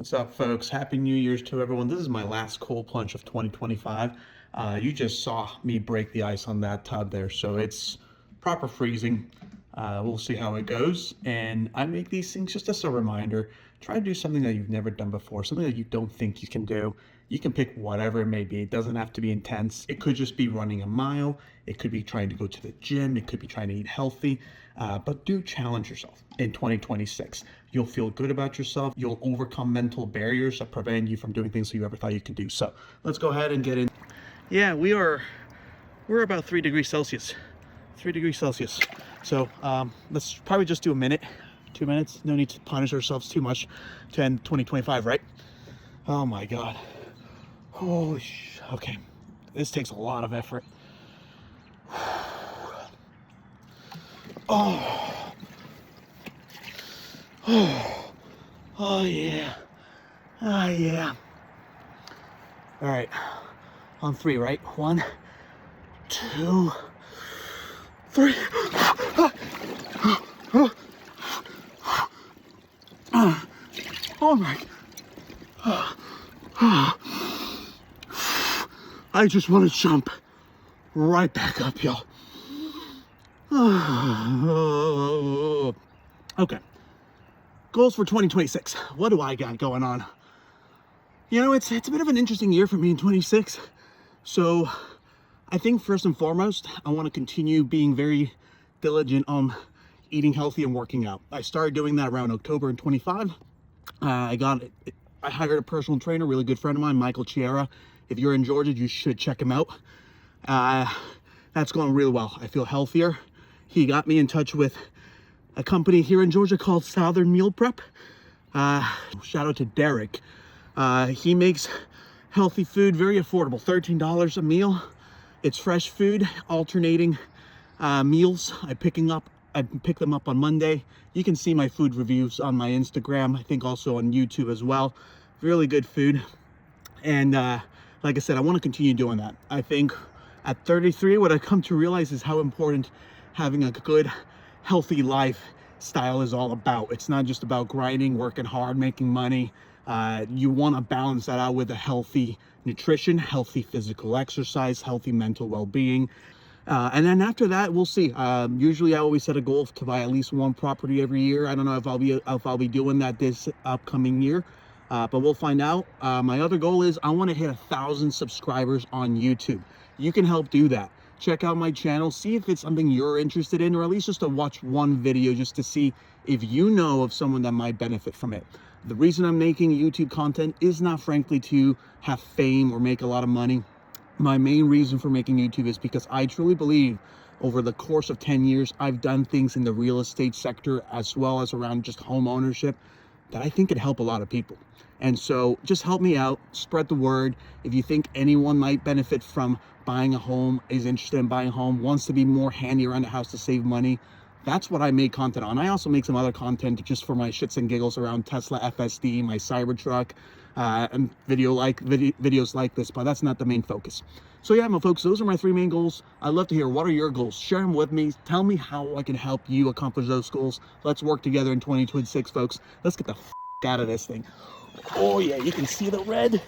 What's up, folks? Happy New Year's to everyone. This is my last cold plunge of 2025. You just saw me break the ice on that tub there, so it's proper freezing. We'll see how it goes. And I make these things just as a reminder. Try to do something that you've never done before, something that you don't think you can do. You can pick whatever it may be. It doesn't have to be intense. It could just be running a mile. It could be trying to go to the gym. It could be trying to eat healthy. But do challenge yourself in 2026. You'll feel good about yourself. You'll overcome mental barriers that prevent you from doing things that you ever thought you could do. So let's go ahead and get in. Yeah, we're about 3 degrees Celsius. 3 degrees Celsius. So let's probably just do a minute, 2 minutes. No need to punish ourselves too much to end 2025, right? Oh my God. Holy sh! Okay, this takes a lot of effort. Oh. Oh. Oh yeah. Oh yeah. All right. On 3, right? 1, 2, 3. Oh my. I just want to jump right back up, y'all. Okay. Goals for 2026. What do I got going on? You know, it's a bit of an interesting year for me in 26. So I think first and foremost, I want to continue being very diligent on eating healthy and working out. I started doing that around October in 25. I hired a personal trainer, really good friend of mine, Michael Chiera. If you're in Georgia, you should check him out. That's going really well. I feel healthier. He got me in touch with a company here in Georgia called Southern Meal Prep. Shout out to Derek. He makes healthy food very affordable, $13 a meal. It's fresh food, alternating meals. I pick them up on Monday. You can see my food reviews on my Instagram. I think also on YouTube as well. Really good food. And like I said, I want to continue doing that. I think at 33, what I've come to realize is how important having a good, healthy lifestyle is all about. It's not just about grinding, working hard, making money. You want to balance that out with a healthy nutrition, healthy physical exercise, healthy mental well-being. And then after that, we'll see. Usually I always set a goal to buy at least 1 property every year. I don't know if I'll be doing that this upcoming year. But we'll find out. My other goal is I want to hit 1,000 subscribers on YouTube. You can help do that. Check out my channel, see if it's something you're interested in, or at least just to watch one video just to see if you know of someone that might benefit from it. The reason I'm making YouTube content is not frankly to have fame or make a lot of money. My main reason for making YouTube is because I truly believe over the course of 10 years, I've done things in the real estate sector as well as around just home ownership that I think could help a lot of people. And so just help me out, spread the word. If you think anyone might benefit from buying a home, is interested in buying a home, wants to be more handy around the house to save money, that's what I make content on. I also make some other content just for my shits and giggles around Tesla FSD, my Cybertruck, and videos like this, but that's not the main focus. So yeah, my folks, those are my 3 main goals. I'd love to hear, what are your goals? Share them with me. Tell me how I can help you accomplish those goals. Let's work together in 2026, folks. Let's get the out of this thing. Oh yeah, you can see the red.